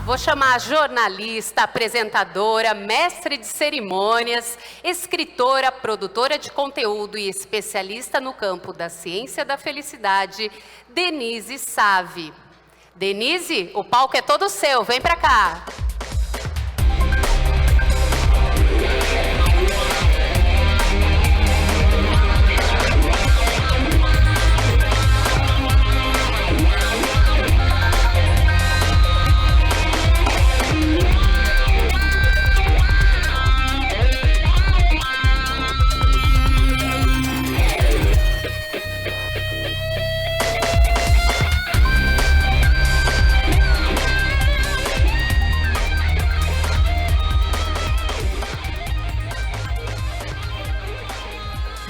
Vou chamar a jornalista, apresentadora, mestre de cerimônias, escritora, produtora de conteúdo e especialista no campo da ciência da felicidade, Denise Savi. Denise, o palco é todo seu, vem pra cá.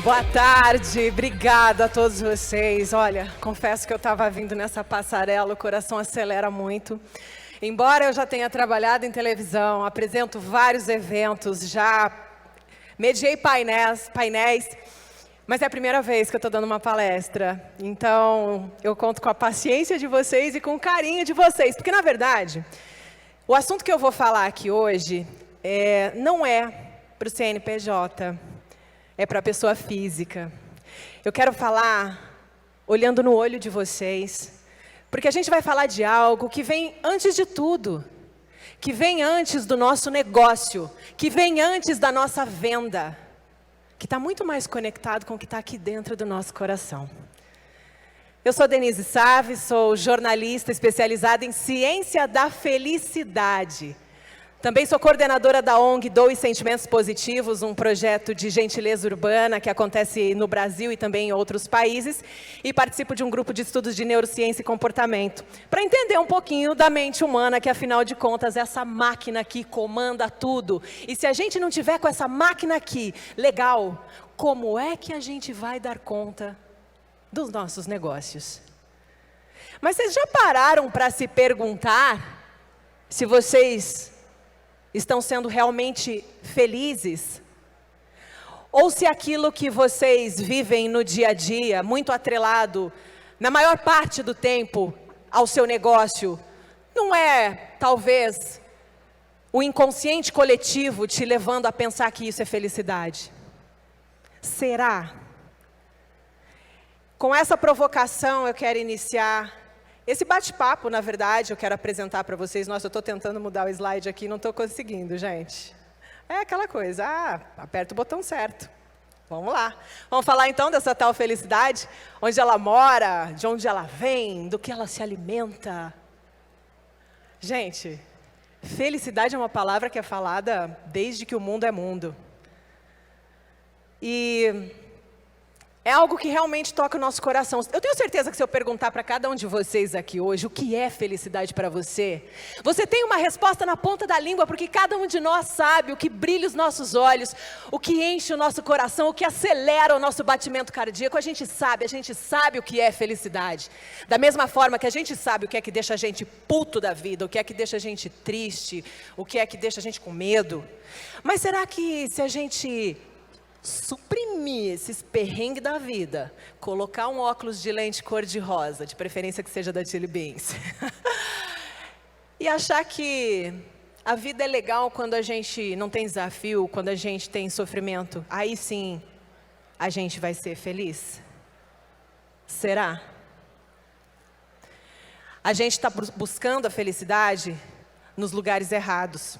Boa tarde, obrigada a todos vocês. Olha, confesso que eu estava vindo nessa passarela, o coração acelera muito. Embora eu já tenha trabalhado em televisão, apresento vários eventos, já mediei painéis, mas é a primeira vez que eu estou dando uma palestra. Então, eu conto com a paciência de vocês e com o carinho de vocês, porque, na verdade, o assunto que eu vou falar aqui hoje não é para o CNPJ. É para a pessoa física. Eu quero falar olhando no olho de vocês, porque a gente vai falar de algo que vem antes de tudo, que vem antes do nosso negócio, que vem antes da nossa venda, que está muito mais conectado com o que está aqui dentro do nosso coração. Eu sou Denise Savi, sou jornalista especializada em ciência da felicidade. Também sou coordenadora da ONG Doe Sentimentos Positivos, um projeto de gentileza urbana que acontece no Brasil e também em outros países, e participo de um grupo de estudos de neurociência e comportamento, para entender um pouquinho da mente humana, que afinal de contas é essa máquina que comanda tudo. E se a gente não tiver com essa máquina aqui, legal, como é que a gente vai dar conta dos nossos negócios? Mas vocês já pararam para se perguntar se vocês estão sendo realmente felizes? Ou se aquilo que vocês vivem no dia a dia, muito atrelado, na maior parte do tempo, ao seu negócio, não é, talvez, o inconsciente coletivo te levando a pensar que isso é felicidade? Será? Com essa provocação eu quero iniciar esse bate-papo. Na verdade, eu quero apresentar para vocês. Nossa, eu estou tentando mudar o slide aqui, não estou conseguindo, gente. É aquela coisa, aperta o botão certo. Vamos lá. Vamos falar então dessa tal felicidade, onde ela mora, de onde ela vem, do que ela se alimenta. Gente, felicidade é uma palavra que é falada desde que o mundo é mundo. E é algo que realmente toca o nosso coração. Eu tenho certeza que se eu perguntar para cada um de vocês aqui hoje o que é felicidade para você, você tem uma resposta na ponta da língua, porque cada um de nós sabe o que brilha os nossos olhos, o que enche o nosso coração, o que acelera o nosso batimento cardíaco. A gente sabe o que é felicidade. Da mesma forma que a gente sabe o que é que deixa a gente puto da vida, o que é que deixa a gente triste, o que é que deixa a gente com medo. Mas será que se a gente suprimir esses perrengues da vida, colocar um óculos de lente cor-de-rosa, de preferência que seja da Chili Beans, e achar que a vida é legal quando a gente não tem desafio, quando a gente tem sofrimento, aí sim a gente vai ser feliz? Será? A gente está buscando a felicidade nos lugares errados.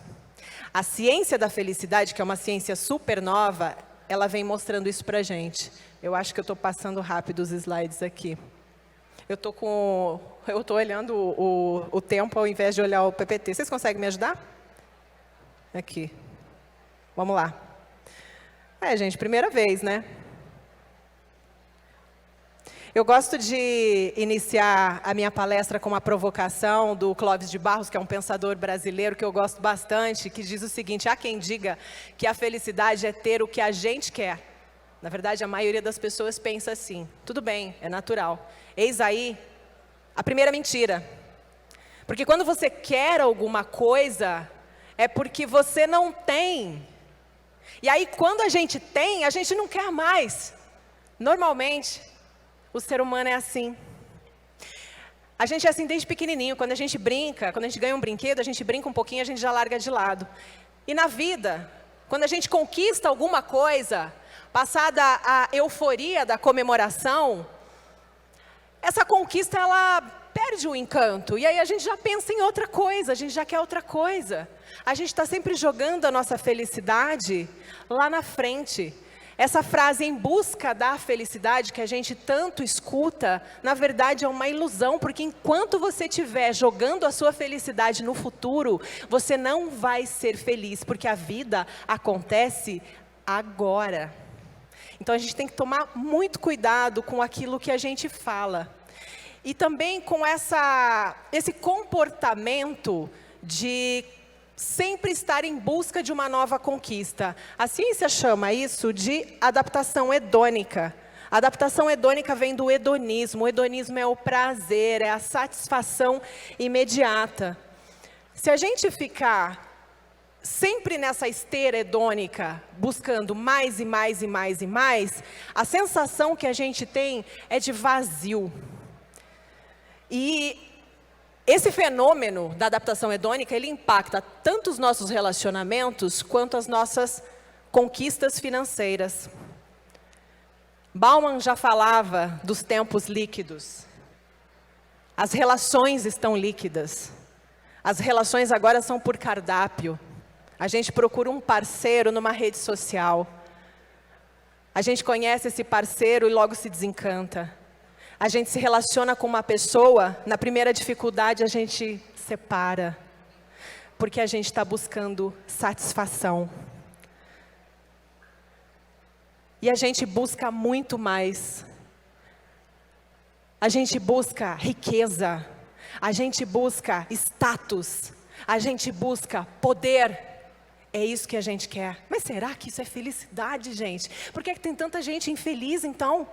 A ciência da felicidade, que é uma ciência super nova, ela vem mostrando isso pra gente. Eu acho que eu estou passando rápido os slides aqui. Eu estou olhando o tempo ao invés de olhar o PPT. Vocês conseguem me ajudar? Aqui. Vamos lá. Gente, primeira vez, né? Eu gosto de iniciar a minha palestra com uma provocação do Clóvis de Barros, que é um pensador brasileiro que eu gosto bastante, que diz o seguinte: há quem diga que a felicidade é ter o que a gente quer. Na verdade, a maioria das pessoas pensa assim. Tudo bem, é natural. Eis aí a primeira mentira. Porque quando você quer alguma coisa, é porque você não tem. E aí, quando a gente tem, a gente não quer mais. Normalmente, o ser humano é assim. A gente é assim desde pequenininho, quando a gente brinca, quando a gente ganha um brinquedo, a gente brinca um pouquinho, a gente já larga de lado. E na vida, quando a gente conquista alguma coisa, passada a euforia da comemoração, essa conquista, ela perde o encanto. E aí a gente já pensa em outra coisa, a gente já quer outra coisa. A gente está sempre jogando a nossa felicidade lá na frente. Essa frase, em busca da felicidade, que a gente tanto escuta, na verdade é uma ilusão, porque enquanto você estiver jogando a sua felicidade no futuro, você não vai ser feliz, porque a vida acontece agora. Então a gente tem que tomar muito cuidado com aquilo que a gente fala. E também com esse comportamento de sempre estar em busca de uma nova conquista. A ciência chama isso de adaptação hedônica. A adaptação hedônica vem do hedonismo. O hedonismo é o prazer, é a satisfação imediata. Se a gente ficar sempre nessa esteira hedônica, buscando mais e mais e mais e mais, a sensação que a gente tem é de vazio. E esse fenômeno da adaptação hedônica, ele impacta tanto os nossos relacionamentos, quanto as nossas conquistas financeiras. Bauman já falava dos tempos líquidos. As relações estão líquidas. As relações agora são por cardápio. A gente procura um parceiro numa rede social. A gente conhece esse parceiro e logo se desencanta. A gente se relaciona com uma pessoa, na primeira dificuldade a gente separa, porque a gente está buscando satisfação. E a gente busca muito mais. A gente busca riqueza, a gente busca status, a gente busca poder. É isso que a gente quer. Mas será que isso é felicidade, gente? Por que tem tanta gente infeliz, então?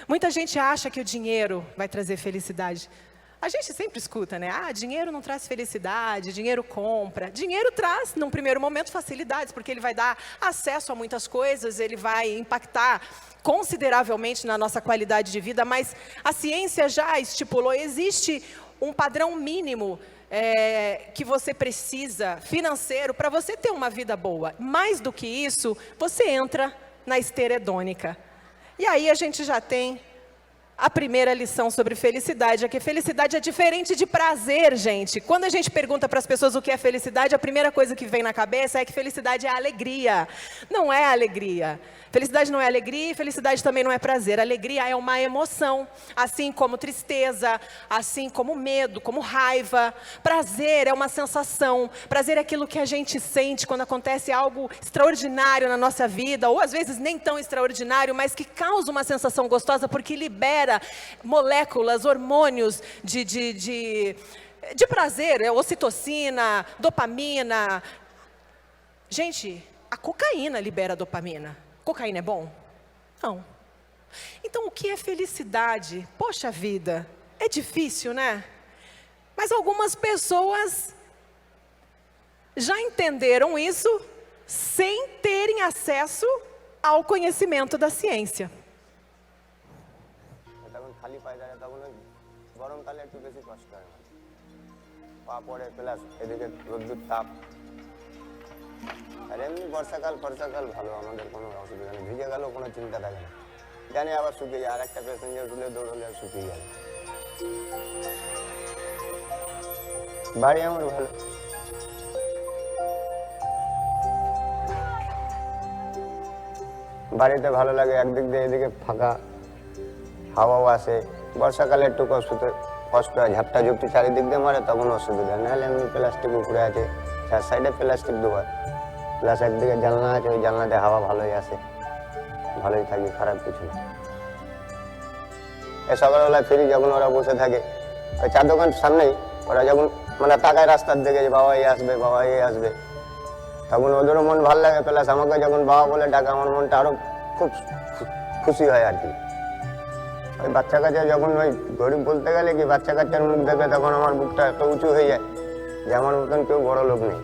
Muita gente acha que o dinheiro vai trazer felicidade. A gente sempre escuta, né? Ah, dinheiro não traz felicidade, dinheiro compra. Dinheiro traz, num primeiro momento, facilidades, porque ele vai dar acesso a muitas coisas, ele vai impactar consideravelmente na nossa qualidade de vida, mas a ciência já estipulou, existe um padrão mínimo que você precisa, financeiro, para você ter uma vida boa. Mais do que isso, você entra na esteira hedônica. E aí a gente já tem a primeira lição sobre felicidade, é que felicidade é diferente de prazer, gente. Quando a gente pergunta para as pessoas o que é felicidade, a primeira coisa que vem na cabeça é que felicidade é alegria. Não é alegria. Felicidade não é alegria e felicidade também não é prazer. Alegria é uma emoção, assim como tristeza, assim como medo, como raiva. Prazer é uma sensação. Prazer é aquilo que a gente sente quando acontece algo extraordinário na nossa vida, ou às vezes nem tão extraordinário, mas que causa uma sensação gostosa porque libera moléculas, hormônios de prazer, ocitocina, dopamina. Gente, a cocaína libera dopamina. Cocaína é bom? Não. Então, o que é felicidade? Poxa vida, é difícil, né? Mas algumas pessoas já entenderam isso sem terem acesso ao conhecimento da ciência. আর এমনি বর্ষাকাল ভালো, আমাদের কোনো অসুবিধা নেই, ভিজে গেলেও কোনো চিন্তা থাকে না, জানি আবার শুকিয়ে যায়, আর একটা প্যাসেঞ্জার তুলে দৌড়লে আর শুকিয়ে গেল। বাড়ি আমার ভালো। বাড়িতে ভালো লাগে, একদিক দিয়ে এদিকে ফাঁকা, হাওয়াও আসে। বর্ষাকালে একটু কষ্ট হয়, ঝাপটা ঝুপটি চারিদিক দিয়ে মারে, তখন অসুবিধা, নাহলে এমনি প্লাস্টিক উপরে আছে, চার সাইডে প্লাস্টিক দেওয়া, প্লাস একদিকে জানলা আছে, ওই জানলাতে হাওয়া ভালোই আসে, ভালোই থাকি, খারাপ কিছু না। এই সকালবেলা ফিরি, যখন ওরা বসে থাকে ওই চার দোকান সামনেই, ওরা যখন মানে তাকায় রাস্তার দিকে যে বাবা এই আসবে, বাবা এই আসবে, তখন ওদেরও মন ভালো লাগে, প্লাস আমাকে যখন বাবা বলে ডাকে, আমার মনটা আরো খুব খুশি হয় আর কি। ওই বাচ্চা কাচ্চা যখন ওই গরিব বলতে গেলে কি, বাচ্চা কাচ্চার মুখ দেখে তখন আমার বুকটা এত উঁচু হয়ে যায় যে আমার মতন কেউ বড় লোক নেই।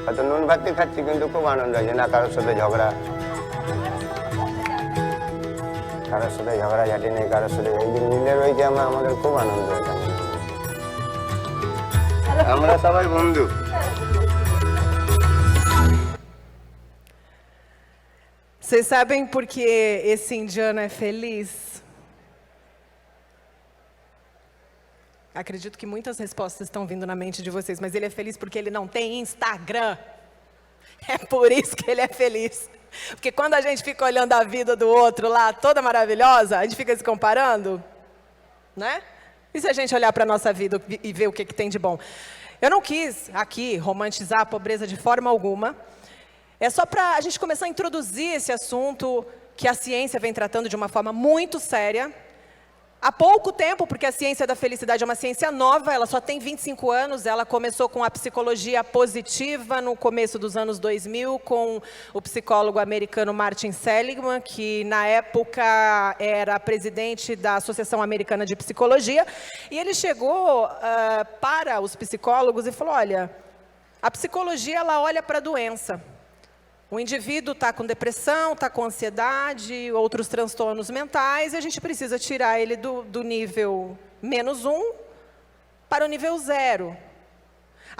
হয়তো নুন ভাতি খাচ্ছি, কিন্তু খুব আনন্দ হয় যে না কারোর সাথে ঝগড়া, কারোর সাথে ঝগড়াঝাটি নেই, কারোর সাথে এই যে মিলে রয়েছে আমাদের খুব আনন্দ এখানে। আমরা সবাই বন্ধু। Vocês sabem por que esse indiano é feliz? Acredito que muitas respostas estão vindo na mente de vocês, mas ele é feliz porque ele não tem Instagram. É por isso que ele é feliz. Porque quando a gente fica olhando a vida do outro lá, toda maravilhosa, a gente fica se comparando, né? E se a gente olhar para a nossa vida e ver o que tem de bom? Eu não quis aqui romantizar a pobreza de forma alguma. É só para a gente começar a introduzir esse assunto que a ciência vem tratando de uma forma muito séria. Há pouco tempo, porque a ciência da felicidade é uma ciência nova, ela só tem 25 anos, ela começou com a psicologia positiva no começo dos anos 2000, com o psicólogo americano Martin Seligman, que na época era presidente da Associação Americana de Psicologia, e ele chegou para os psicólogos e falou, olha, a psicologia ela olha para a doença. O indivíduo está com depressão, está com ansiedade, outros transtornos mentais, e a gente precisa tirar ele do nível -1 para o nível 0.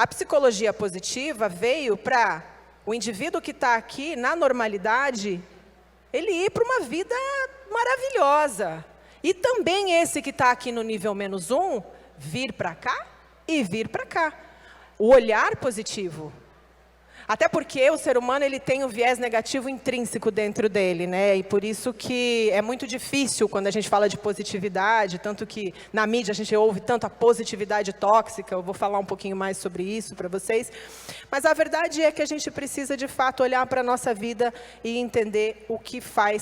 A psicologia positiva veio para o indivíduo que está aqui na normalidade, ele ir para uma vida maravilhosa. E também esse que está aqui no nível -1, vir para cá e vir para cá. O olhar positivo. Até porque o ser humano ele tem o viés negativo intrínseco dentro dele, né? E por isso que é muito difícil quando a gente fala de positividade, tanto que na mídia a gente ouve tanto a positividade tóxica, eu vou falar um pouquinho mais sobre isso para vocês. Mas a verdade é que a gente precisa de fato olhar para a nossa vida e entender o que faz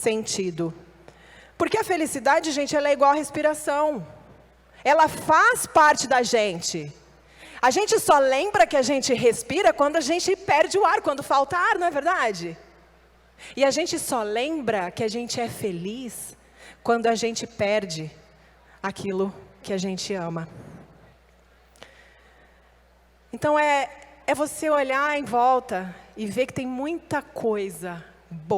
sentido. Porque a felicidade, gente, ela é igual à respiração. Ela faz parte da gente. A gente só lembra que a gente respira quando a gente perde o ar, quando falta ar, não é verdade? E a gente só lembra que a gente é feliz quando a gente perde aquilo que a gente ama. Então é você olhar em volta e ver que tem muita coisa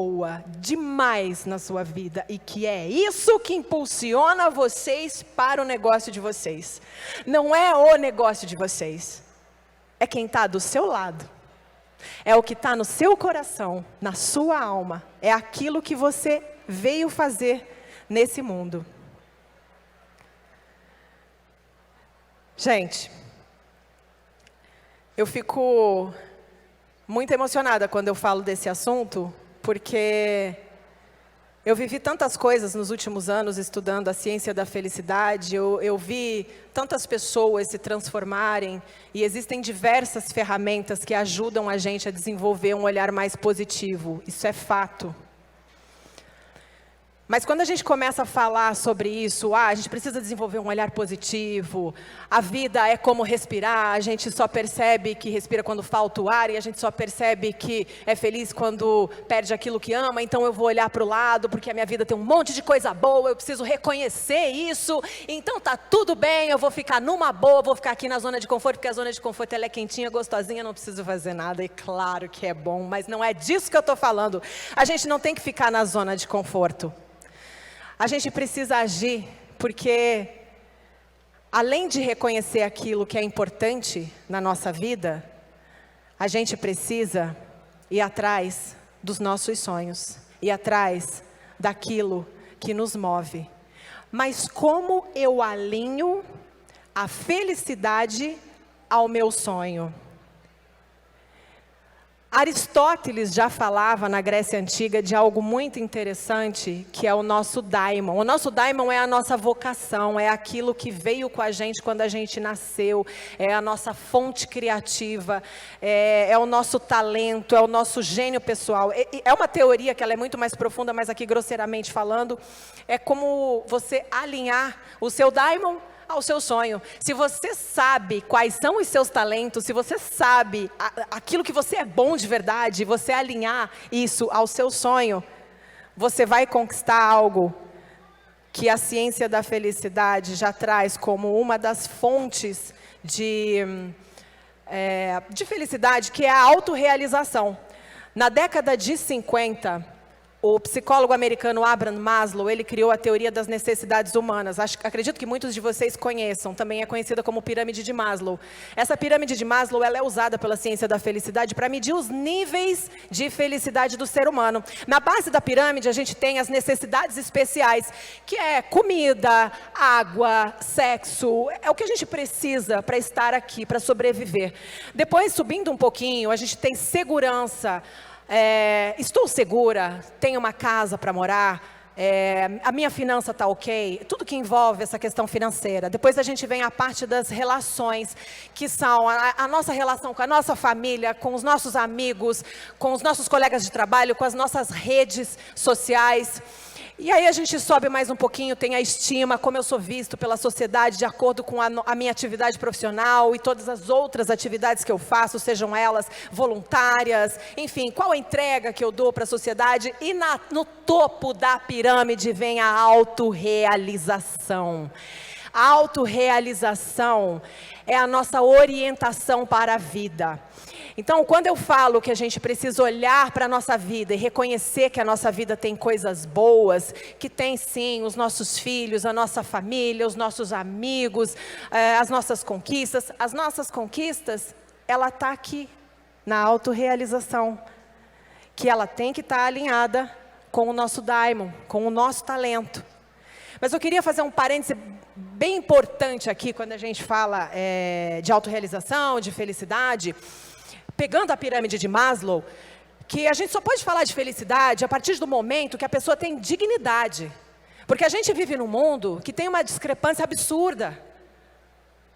boa demais na sua vida e que é isso que impulsiona vocês para o negócio de vocês. Não é o negócio de vocês, é quem está do seu lado, é o que está no seu coração, na sua alma, é aquilo que você veio fazer nesse mundo. Gente, eu fico muito emocionada quando eu falo desse assunto, porque eu vivi tantas coisas nos últimos anos estudando a ciência da felicidade, eu vi tantas pessoas se transformarem, e existem diversas ferramentas que ajudam a gente a desenvolver um olhar mais positivo, isso é fato. Mas quando a gente começa a falar sobre isso, a gente precisa desenvolver um olhar positivo, a vida é como respirar, a gente só percebe que respira quando falta o ar, e a gente só percebe que é feliz quando perde aquilo que ama, então eu vou olhar para o lado, porque a minha vida tem um monte de coisa boa, eu preciso reconhecer isso, então tá tudo bem, eu vou ficar numa boa, vou ficar aqui na zona de conforto, porque a zona de conforto ela é quentinha, gostosinha, não preciso fazer nada, e claro que é bom, mas não é disso que eu estou falando. A gente não tem que ficar na zona de conforto. A gente precisa agir, porque além de reconhecer aquilo que é importante na nossa vida, a gente precisa ir atrás dos nossos sonhos, ir atrás daquilo que nos move. Mas como eu alinho a felicidade ao meu sonho? Aristóteles já falava na Grécia Antiga de algo muito interessante, que é o nosso daimon. O nosso daimon é a nossa vocação, é aquilo que veio com a gente quando a gente nasceu, é a nossa fonte criativa, é o nosso talento, é o nosso gênio pessoal. É uma teoria que ela é muito mais profunda, mas aqui grosseiramente falando, é como você alinhar o seu daimon ao seu sonho. Se você sabe quais são os seus talentos, se você sabe aquilo que você é bom de verdade, você alinhar isso ao seu sonho, você vai conquistar algo que a ciência da felicidade já traz como uma das fontes de felicidade, que é a autorrealização. Na década de 50, O psicólogo americano Abraham Maslow, ele criou a teoria das necessidades humanas. Acredito que muitos de vocês conheçam, também é conhecida como pirâmide de Maslow. Essa pirâmide de Maslow, ela é usada pela ciência da felicidade para medir os níveis de felicidade do ser humano. Na base da pirâmide, a gente tem as necessidades especiais, que é comida, água, sexo, é o que a gente precisa para estar aqui, para sobreviver. Depois, subindo um pouquinho, a gente tem segurança. Estou segura, tenho uma casa para morar, a minha finança está ok, tudo que envolve essa questão financeira. Depois a gente vem a parte das relações, que são a nossa relação com a nossa família, com os nossos amigos, com os nossos colegas de trabalho, com as nossas redes sociais. E aí a gente sobe mais um pouquinho, tem a estima, como eu sou visto pela sociedade de acordo com a minha atividade profissional e todas as outras atividades que eu faço, sejam elas voluntárias, enfim, qual a entrega que eu dou para a sociedade. E no topo da pirâmide vem a autorrealização. A autorrealização é a nossa orientação para a vida. Então, quando eu falo que a gente precisa olhar para a nossa vida e reconhecer que a nossa vida tem coisas boas, que tem sim os nossos filhos, a nossa família, os nossos amigos, as nossas conquistas, ela está aqui, na autorrealização, que ela tem que estar alinhada com o nosso daimon, com o nosso talento. Mas eu queria fazer um parêntese bem importante aqui, quando a gente fala de autorrealização, de felicidade, pegando a pirâmide de Maslow, que a gente só pode falar de felicidade a partir do momento que a pessoa tem dignidade. Porque a gente vive num mundo que tem uma discrepância absurda.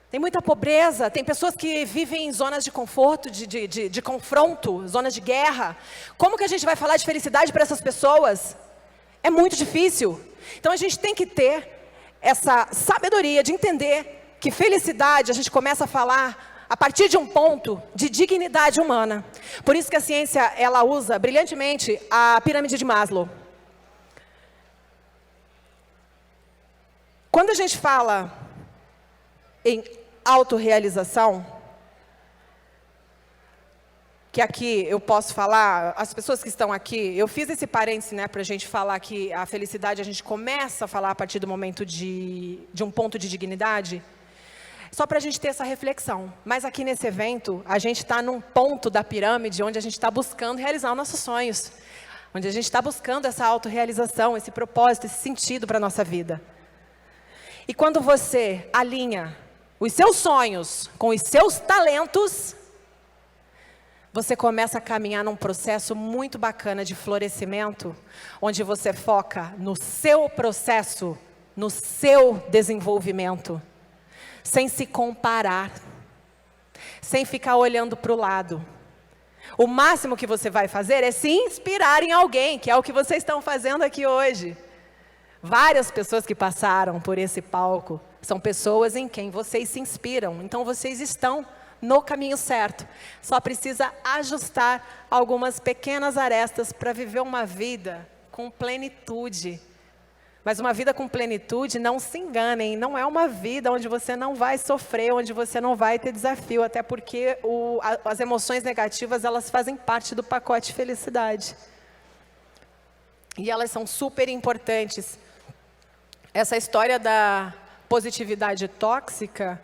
Tem muita pobreza, tem pessoas que vivem em zonas de conforto, de confronto, zonas de guerra. Como que a gente vai falar de felicidade para essas pessoas? É muito difícil. Então a gente tem que ter essa sabedoria de entender que felicidade a gente começa a falar a partir de um ponto de dignidade humana. Por isso que a ciência, ela usa brilhantemente a pirâmide de Maslow. Quando a gente fala em autorrealização, que aqui eu posso falar, as pessoas que estão aqui, eu fiz esse parêntese, né, para a gente falar que a felicidade a gente começa a falar a partir do momento de um ponto de dignidade, só para a gente ter essa reflexão. Mas aqui nesse evento, a gente está num ponto da pirâmide onde a gente está buscando realizar os nossos sonhos. Onde a gente está buscando essa autorrealização, esse propósito, esse sentido para a nossa vida. E quando você alinha os seus sonhos com os seus talentos, você começa a caminhar num processo muito bacana de florescimento, onde você foca no seu processo, no seu desenvolvimento, sem se comparar, sem ficar olhando para o lado. O máximo que você vai fazer é se inspirar em alguém, que é o que vocês estão fazendo aqui hoje. Várias pessoas que passaram por esse palco são pessoas em quem vocês se inspiram. Então vocês estão no caminho certo. Só precisa ajustar algumas pequenas arestas para viver uma vida com plenitude. Mas uma vida com plenitude, não se enganem, não é uma vida onde você não vai sofrer, onde você não vai ter desafio, até porque as emoções negativas, elas fazem parte do pacote de felicidade. E elas são super importantes. Essa história da positividade tóxica,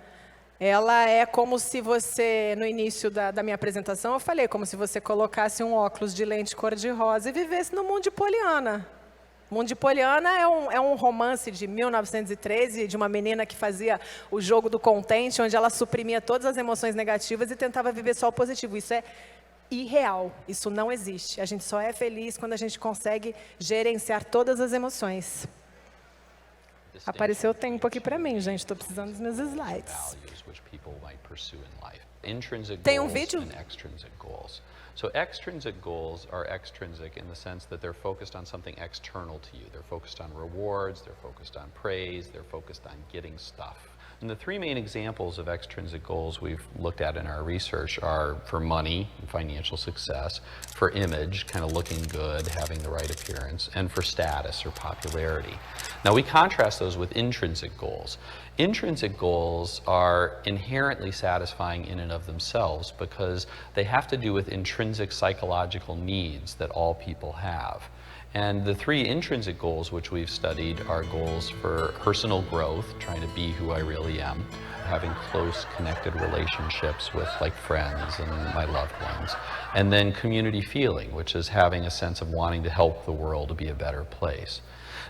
ela é como se você, no início da minha apresentação, eu falei, como se você colocasse um óculos de lente cor-de-rosa e vivesse no mundo de Poliana. O Mundo de Poliana é um romance de 1913, de uma menina que fazia o jogo do contente, onde ela suprimia todas as emoções negativas e tentava viver só o positivo. Isso é irreal, isso não existe. A gente só é feliz quando a gente consegue gerenciar todas as emoções. Apareceu o tempo aqui para mim, gente, estou precisando dos meus slides. Tem um vídeo? So extrinsic goals are extrinsic in the sense that they're focused on something external to you. They're focused on rewards, they're focused on praise, they're focused on getting stuff. And the three main examples of extrinsic goals we've looked at in our research are for money and financial success, for image, kind of looking good, having the right appearance, and for status or popularity. Now we contrast those with intrinsic goals. Intrinsic goals are inherently satisfying in and of themselves because they have to do with intrinsic psychological needs that all people have. And the 3 intrinsic goals which we've studied are goals for personal growth, trying to be who I really am, having close connected relationships with like friends and my loved ones, and then community feeling, which is having a sense of wanting to help the world to be a better place.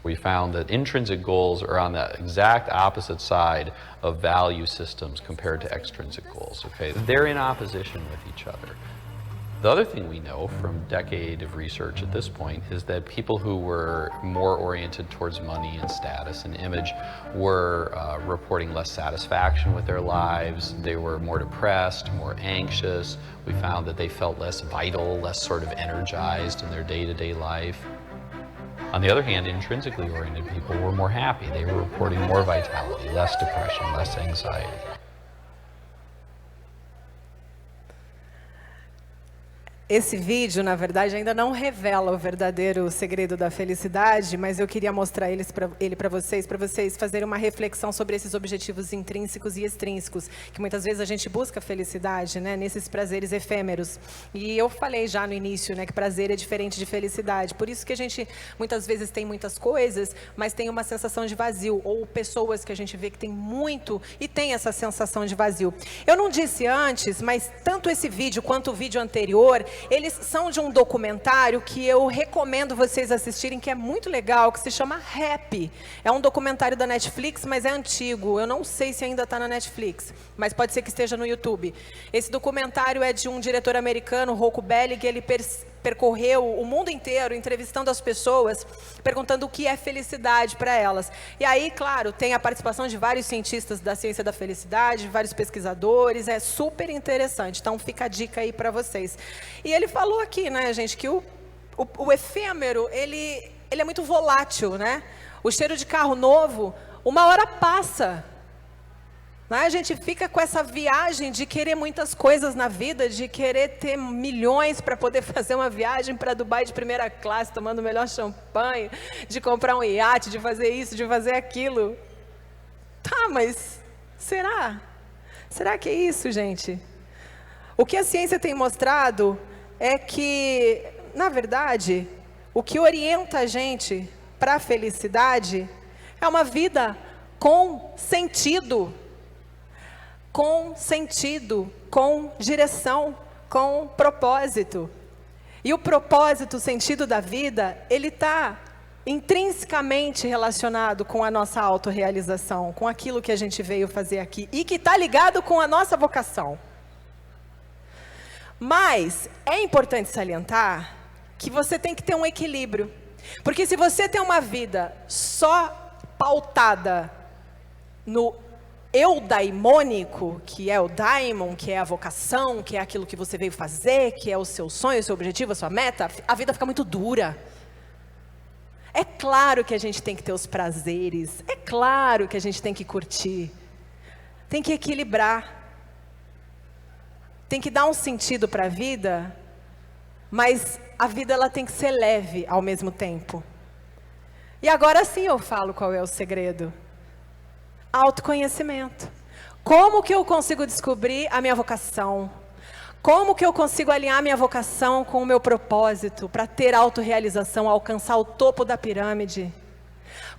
We found that intrinsic goals are on the exact opposite side of value systems compared to extrinsic goals, okay? They're in opposition with each other. The other thing we know from a decade of research at this point is that people who were more oriented towards money and status and image were reporting less satisfaction with their lives. They were more depressed, more anxious. We found that they felt less vital, less sort of energized in their day-to-day life. On the other hand, intrinsically oriented people were more happy. They were reporting more vitality, less depression, less anxiety. Esse vídeo, na verdade, ainda não revela o verdadeiro segredo da felicidade, mas eu queria mostrar ele para vocês fazerem uma reflexão sobre esses objetivos intrínsecos e extrínsecos, que muitas vezes a gente busca felicidade, né, nesses prazeres efêmeros. E eu falei já no início, né, que prazer é diferente de felicidade. Por isso que a gente muitas vezes tem muitas coisas, mas tem uma sensação de vazio, ou pessoas que a gente vê que tem muito e tem essa sensação de vazio. Eu não disse antes, mas tanto esse vídeo quanto o vídeo anterior, eles são de um documentário que eu recomendo vocês assistirem, que é muito legal, que se chama Happy. É um documentário da Netflix, mas é antigo. Eu não sei se ainda está na Netflix, mas pode ser que esteja no YouTube. Esse documentário é de um diretor americano, Rocco Belli, que ele percorreu o mundo inteiro, entrevistando as pessoas, perguntando o que é felicidade para elas. E aí, claro, tem a participação de vários cientistas da ciência da felicidade, vários pesquisadores, é super interessante. Então, fica a dica aí para vocês. E ele falou aqui, né, gente, que o efêmero, ele é muito volátil, né? O cheiro de carro novo, uma hora passa. Né? A gente fica com essa viagem de querer muitas coisas na vida, de querer ter milhões para poder fazer uma viagem para Dubai de primeira classe, tomando o melhor champanhe, de comprar um iate, de fazer isso, de fazer aquilo. Tá, mas será? Será que é isso, gente? O que a ciência tem mostrado é que, na verdade, o que orienta a gente para a felicidade é uma vida com sentido, com direção, com propósito. E o propósito, o sentido da vida, ele está intrinsecamente relacionado com a nossa autorrealização, com aquilo que a gente veio fazer aqui, e que está ligado com a nossa vocação. Mas é importante salientar que você tem que ter um equilíbrio. Porque se você tem uma vida só pautada no eudaimônico, que é o daimon, que é a vocação, que é aquilo que você veio fazer, que é o seu sonho, o seu objetivo, a sua meta, a vida fica muito dura. É claro que a gente tem que ter os prazeres, é claro que a gente tem que curtir, tem que equilibrar, tem que dar um sentido para a vida, mas a vida ela tem que ser leve ao mesmo tempo. E agora sim eu falo qual é o segredo. Autoconhecimento. Como que eu consigo descobrir a minha vocação? Como que eu consigo alinhar minha vocação com o meu propósito para ter autorrealização, alcançar o topo da pirâmide?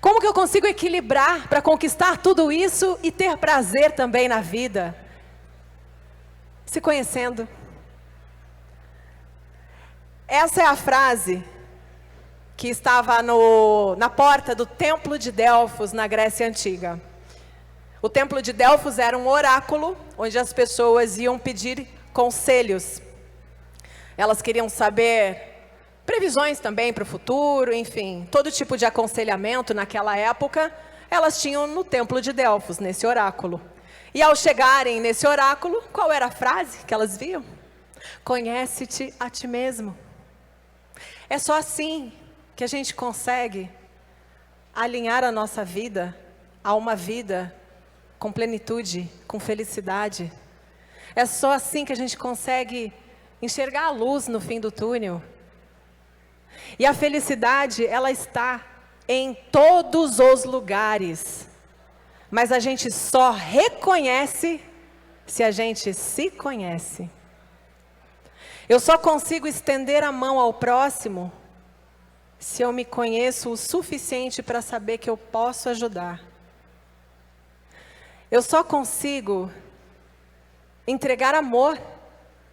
Como que eu consigo equilibrar para conquistar tudo isso e ter prazer também na vida? Se conhecendo. Essa é a frase que estava na porta do Templo de Delfos, na Grécia Antiga. O Templo de Delfos era um oráculo, onde as pessoas iam pedir conselhos. Elas queriam saber previsões também para o futuro, enfim, todo tipo de aconselhamento naquela época, elas tinham no Templo de Delfos, nesse oráculo. E ao chegarem nesse oráculo, qual era a frase que elas viam? Conhece-te a ti mesmo. É só assim que a gente consegue alinhar a nossa vida a uma vida com plenitude, com felicidade. É só assim que a gente consegue enxergar a luz no fim do túnel. E a felicidade, ela está em todos os lugares. Mas a gente só reconhece se a gente se conhece. Eu só consigo estender a mão ao próximo se eu me conheço o suficiente para saber que eu posso ajudar. Eu só consigo entregar amor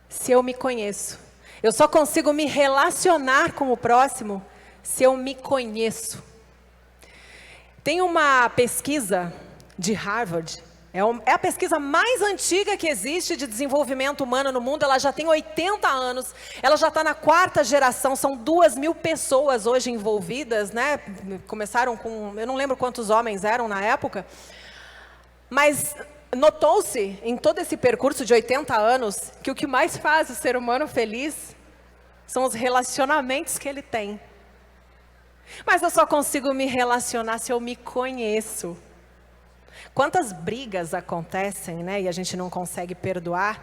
se eu me conheço. Eu só consigo me relacionar com o próximo se eu me conheço. Tem uma pesquisa de Harvard, é a pesquisa mais antiga que existe de desenvolvimento humano no mundo, ela já tem 80 anos, ela já está na 4ª geração, são 2.000 pessoas hoje envolvidas, né? Começaram com, eu não lembro quantos homens eram na época, mas notou-se em todo esse percurso de 80 anos que o que mais faz o ser humano feliz são os relacionamentos que ele tem. Mas eu só consigo me relacionar se eu me conheço. Quantas brigas acontecem, né? E a gente não consegue perdoar,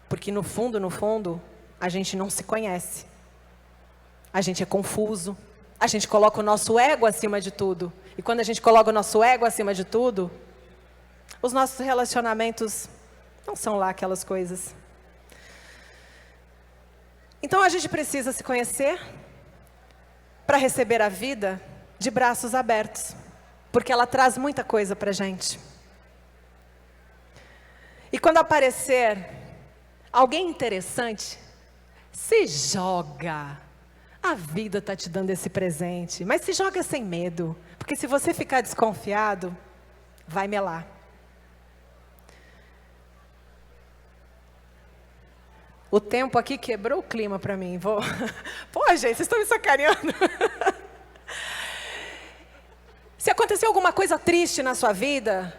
porque no fundo, a gente não se conhece. A gente é confuso. A gente coloca o nosso ego acima de tudo. E quando a gente coloca o nosso ego acima de tudo, os nossos relacionamentos não são lá aquelas coisas. Então a gente precisa se conhecer para receber a vida de braços abertos, porque ela traz muita coisa para a gente. E quando aparecer alguém interessante, se joga. A vida está te dando esse presente, mas se joga sem medo, porque se você ficar desconfiado, vai melar. O tempo aqui quebrou o clima para mim. Pô, gente, vocês estão me sacaneando. Se aconteceu alguma coisa triste na sua vida,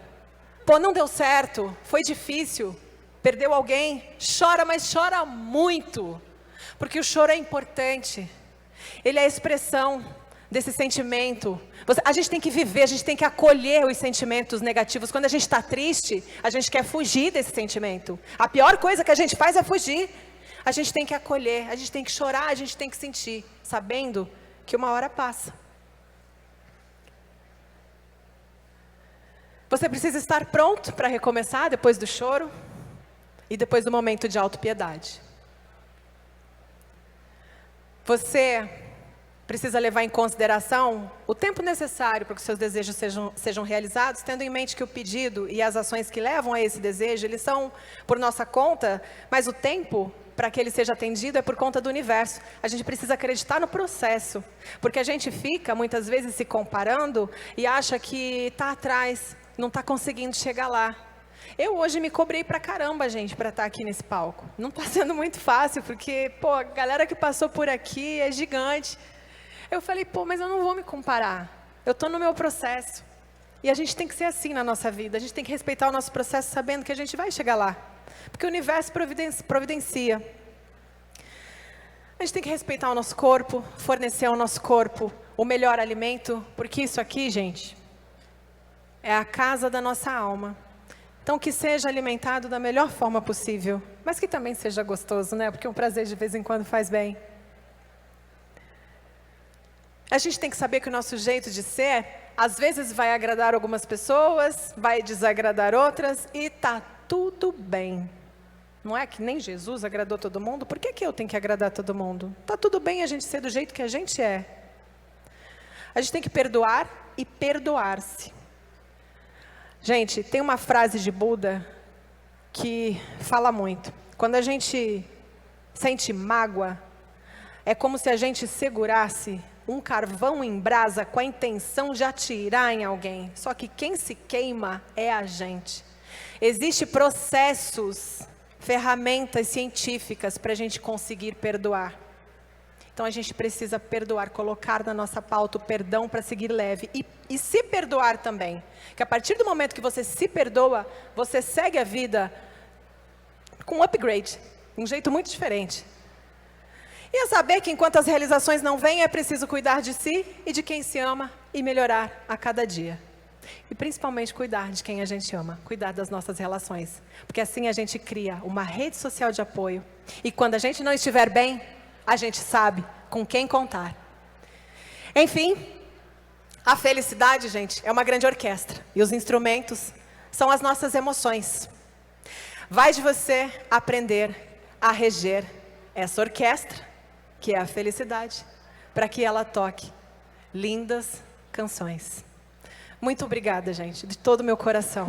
pô, não deu certo, foi difícil, perdeu alguém, chora, mas chora muito. Porque o choro é importante. Ele é a expressão desse sentimento. A gente tem que viver, a gente tem que acolher os sentimentos negativos. Quando a gente está triste, a gente quer fugir desse sentimento. A pior coisa que a gente faz é fugir. A gente tem que acolher, a gente tem que chorar, a gente tem que sentir, sabendo que uma hora passa. Você precisa estar pronto para recomeçar depois do choro e depois do momento de autopiedade. Você precisa levar em consideração o tempo necessário para que os seus desejos sejam realizados, tendo em mente que o pedido e as ações que levam a esse desejo, eles são por nossa conta, mas o tempo para que ele seja atendido é por conta do universo. A gente precisa acreditar no processo, porque a gente fica muitas vezes se comparando e acha que está atrás, não está conseguindo chegar lá. Eu hoje me cobrei pra caramba, gente, para estar aqui nesse palco. Não está sendo muito fácil, porque, pô, a galera que passou por aqui é gigante. Eu falei, pô, mas eu não vou me comparar. Eu estou no meu processo. E a gente tem que ser assim na nossa vida. A gente tem que respeitar o nosso processo sabendo que a gente vai chegar lá. Porque o universo providencia. A gente tem que respeitar o nosso corpo, fornecer ao nosso corpo o melhor alimento. Porque isso aqui, gente, é a casa da nossa alma. Então, que seja alimentado da melhor forma possível. Mas que também seja gostoso, né? Porque um prazer de vez em quando faz bem. A gente tem que saber que o nosso jeito de ser, às vezes vai agradar algumas pessoas, vai desagradar outras, e tá tudo bem. Não é que nem Jesus agradou todo mundo? Por que eu tenho que agradar todo mundo? Tá tudo bem a gente ser do jeito que a gente é. A gente tem que perdoar e perdoar-se. Gente, tem uma frase de Buda que fala muito. Quando a gente sente mágoa, é como se a gente segurasse um carvão em brasa com a intenção de atirar em alguém. Só que quem se queima é a gente. Existem processos, ferramentas científicas para a gente conseguir perdoar. Então a gente precisa perdoar, colocar na nossa pauta o perdão para seguir leve. E se perdoar também. Que a partir do momento que você se perdoa, você segue a vida com um upgrade, de um jeito muito diferente. E é saber que enquanto as realizações não vêm, é preciso cuidar de si e de quem se ama e melhorar a cada dia. E principalmente cuidar de quem a gente ama, cuidar das nossas relações. Porque assim a gente cria uma rede social de apoio. E quando a gente não estiver bem, a gente sabe com quem contar. Enfim, a felicidade, gente, é uma grande orquestra. E os instrumentos são as nossas emoções. Vai de você aprender a reger essa orquestra, que é a felicidade, para que ela toque lindas canções. Muito obrigada, gente, de todo o meu coração.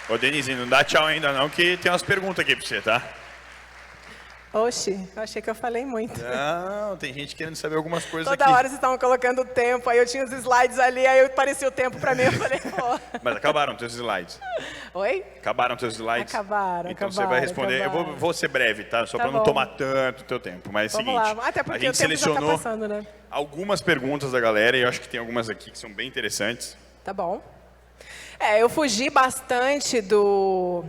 Ô, Denise, não dá tchau ainda não, que tem umas perguntas aqui para você, tá? Oxi, eu achei que eu falei muito. Não, tem gente querendo saber algumas coisas Toda aqui. hora vocês estavam colocando o tempo, aí eu tinha os slides ali, aí parecia o tempo para mim, eu falei, pô. Mas acabaram teus slides. Oi? Acabaram teus slides? Acabaram, então você acabaram, vai responder. acabaram. Eu vou ser breve, tá? Só Tá para não bom. tomar tanto teu tempo. Mas é o Vamos seguinte, lá, até a porque gente o tempo já selecionou tá passando, né? algumas perguntas da galera e eu acho que tem algumas aqui que são bem interessantes. Tá bom. Eu fugi bastante do...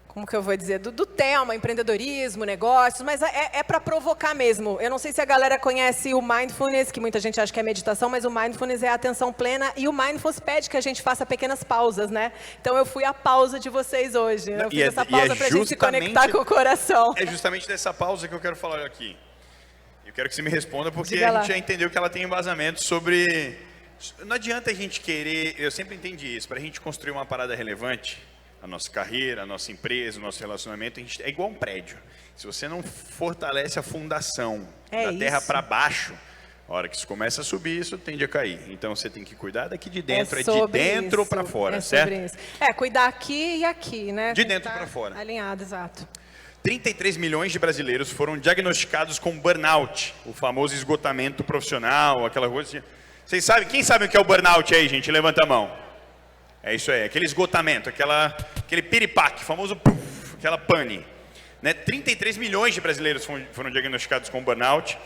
Como que eu vou dizer? Do tema, empreendedorismo, negócios, mas é para provocar mesmo. Eu não sei se a galera conhece o Mindfulness, que muita gente acha que é meditação, mas o Mindfulness é a atenção plena e o Mindfulness pede que a gente faça pequenas pausas, né? Então eu fui a pausa de vocês hoje. Eu fiz essa pausa para a gente se conectar com o coração. É justamente dessa pausa que eu quero falar aqui. Eu quero que você me responda porque Diga a lá. gente já entendeu que ela tem embasamento sobre... Não adianta a gente querer... Eu sempre entendi isso. Para a gente construir uma parada relevante... A nossa carreira, a nossa empresa, o nosso relacionamento, a gente é igual um prédio. Se você não fortalece a fundação da terra para baixo, a hora que isso começa a subir, isso tende a cair. Então você tem que cuidar daqui de dentro, é de dentro para fora, certo? Isso. Cuidar aqui e aqui, né? De dentro para fora. Alinhado, exato. 33 milhões de brasileiros foram diagnosticados com burnout, o famoso esgotamento profissional, aquela coisa. Vocês sabem, quem sabe o que é o burnout aí, gente? Levanta a mão. É isso aí, aquele esgotamento, aquele piripaque, famoso puff, aquela pane. Né? 33 milhões de brasileiros foram diagnosticados com burnout.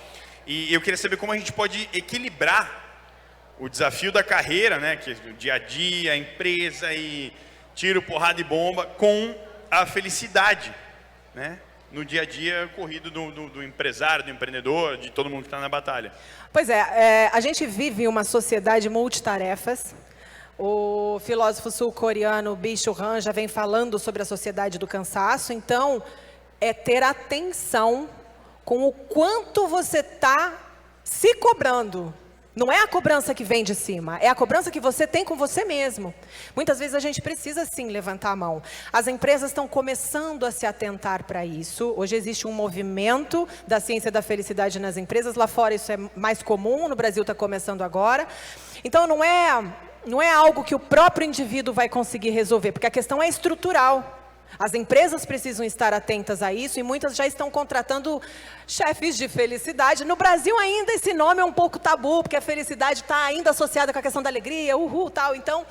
E eu queria saber como a gente pode equilibrar o desafio da carreira, né? Que é o dia a dia, a empresa e tiro, porrada e bomba, com a felicidade, né? No dia a dia corrido do empresário, do empreendedor, de todo mundo que está na batalha. Pois é, a gente vive uma sociedade multitarefas. O filósofo sul-coreano Byung-Chul Han já vem falando sobre a sociedade do cansaço. Então, é ter atenção com o quanto você está se cobrando. Não é a cobrança que vem de cima, é a cobrança que você tem com você mesmo. Muitas vezes a gente precisa sim levantar a mão. As empresas estão começando a se atentar para isso. Hoje existe um movimento da ciência da felicidade nas empresas. Lá fora isso é mais comum, no Brasil está começando agora. Então não é algo que o próprio indivíduo vai conseguir resolver, porque a questão é estrutural. As empresas precisam estar atentas a isso e muitas já estão contratando chefes de felicidade. No Brasil ainda esse nome é um pouco tabu, porque a felicidade está ainda associada com a questão da alegria, tal. Então,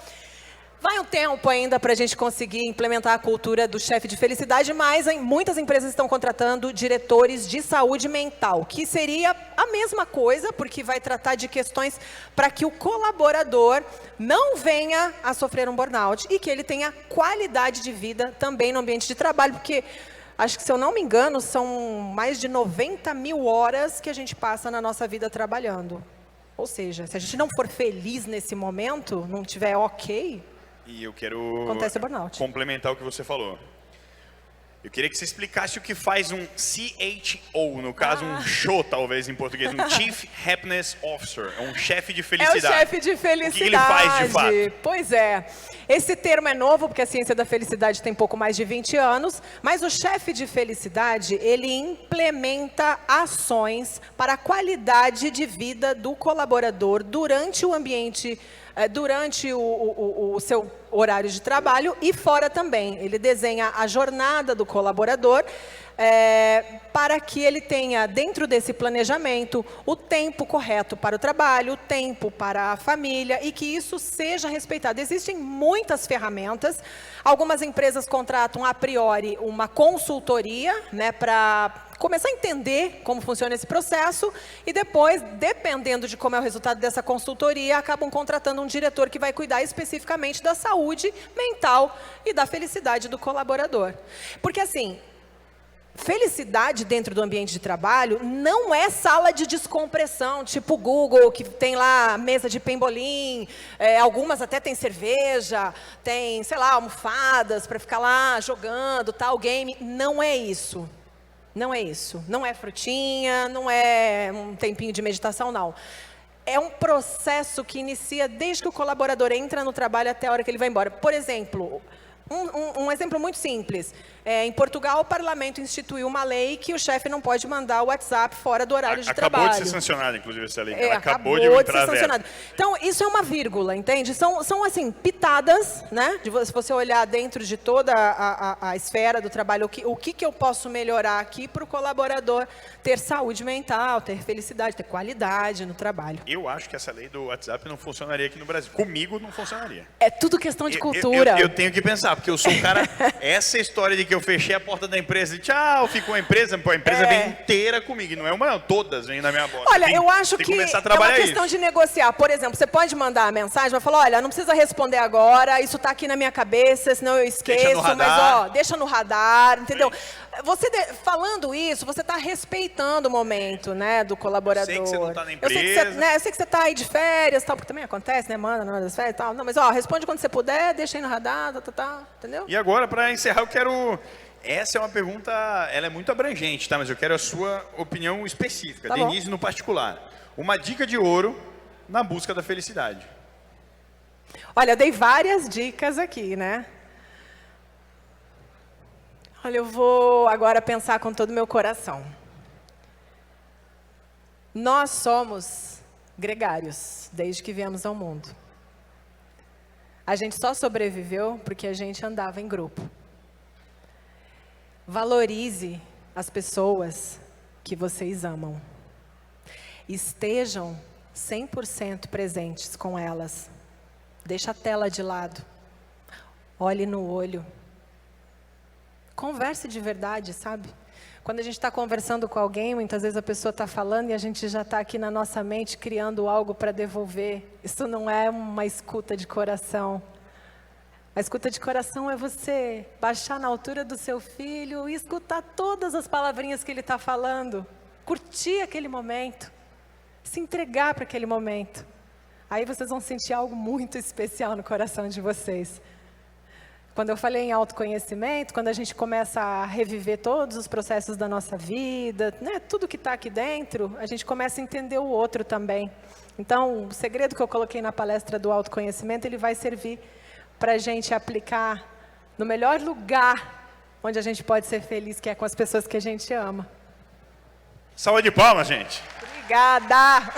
vai um tempo ainda para a gente conseguir implementar a cultura do chefe de felicidade, mas muitas empresas estão contratando diretores de saúde mental, que seria a mesma coisa, porque vai tratar de questões para que o colaborador não venha a sofrer um burnout e que ele tenha qualidade de vida também no ambiente de trabalho, porque acho que, se eu não me engano, são mais de 90 mil horas que a gente passa na nossa vida trabalhando. Ou seja, se a gente não for feliz nesse momento, não tiver ok... E eu quero acontece o burnout. Complementar o que você falou. Eu queria que você explicasse o que faz um CHO, no caso um CHO, talvez em português, um Chief Happiness Officer, é um chefe de felicidade. É o chefe de felicidade. O que ele faz de fato? Pois é. Esse termo é novo, porque a ciência da felicidade tem pouco mais de 20 anos, mas o chefe de felicidade, ele implementa ações para a qualidade de vida do colaborador durante o ambiente, durante o seu horário de trabalho e fora também. Ele desenha a jornada do colaborador para que ele tenha, dentro desse planejamento, o tempo correto para o trabalho, o tempo para a família e que isso seja respeitado. Existem muitas ferramentas. Algumas empresas contratam a priori uma consultoria, né, para começar a entender como funciona esse processo e depois, dependendo de como é o resultado dessa consultoria, acabam contratando um diretor que vai cuidar especificamente da saúde mental e da felicidade do colaborador. Porque assim, felicidade dentro do ambiente de trabalho não é sala de descompressão, tipo Google, que tem lá mesa de pembolim, algumas até tem cerveja, tem, sei lá, almofadas para ficar lá jogando, tal, game. Não é isso. Não é isso. Não é frutinha, não é um tempinho de meditação, não. É um processo que inicia desde que o colaborador entra no trabalho até a hora que ele vai embora. Por exemplo, Um exemplo muito simples. Em Portugal, o parlamento instituiu uma lei que o chefe não pode mandar o WhatsApp fora do horário de trabalho. Acabou de ser sancionada, inclusive, essa lei. Ela acabou de ser sancionada. Então, isso é uma vírgula, entende? São assim, pitadas, né? Se você olhar dentro de toda a esfera do trabalho, o que eu posso melhorar aqui para o colaborador ter saúde mental, ter felicidade, ter qualidade no trabalho. Eu acho que essa lei do WhatsApp não funcionaria aqui no Brasil. Comigo não funcionaria. É tudo questão de cultura. Eu tenho que pensar, porque eu sou um cara... Essa história de que eu fechei a porta da empresa e tchau, ficou a empresa, pô, a empresa vem inteira comigo, e não é uma, não, todas vêm na minha porta. Olha, eu acho que começar a trabalhar é uma questão de negociar. Por exemplo, você pode mandar a mensagem, vai falar, olha, não precisa responder agora, isso está aqui na minha cabeça, senão eu esqueço, mas deixa no radar, entendeu? Você falando isso, você está respeitando o momento, né, do colaborador. Eu sei que você não está na empresa. Eu sei que você está aí de férias, tal, porque também acontece, né, manda na hora das férias e tal. Não, mas responde quando você puder, deixa aí no radar, entendeu? E agora, para encerrar, eu quero... Essa é uma pergunta, ela é muito abrangente, tá? Mas eu quero a sua opinião específica, Denise no particular. Uma dica de ouro na busca da felicidade. Olha, eu dei várias dicas aqui, né? Olha, eu vou agora pensar com todo o meu coração. Nós somos gregários, desde que viemos ao mundo. A gente só sobreviveu porque a gente andava em grupo. Valorize as pessoas que vocês amam. Estejam 100% presentes com elas. Deixa a tela de lado. Olhe no olho. Converse de verdade, sabe? Quando a gente está conversando com alguém, muitas vezes a pessoa está falando e a gente já está aqui na nossa mente criando algo para devolver. Isso não é uma escuta de coração. A escuta de coração é você baixar na altura do seu filho e escutar todas as palavrinhas que ele está falando. Curtir aquele momento. Se entregar para aquele momento. Aí vocês vão sentir algo muito especial no coração de vocês. Quando eu falei em autoconhecimento, quando a gente começa a reviver todos os processos da nossa vida, né, tudo que está aqui dentro, a gente começa a entender o outro também. Então, o segredo que eu coloquei na palestra do autoconhecimento, ele vai servir para a gente aplicar no melhor lugar onde a gente pode ser feliz, que é com as pessoas que a gente ama. Salva de palmas, gente. Obrigada!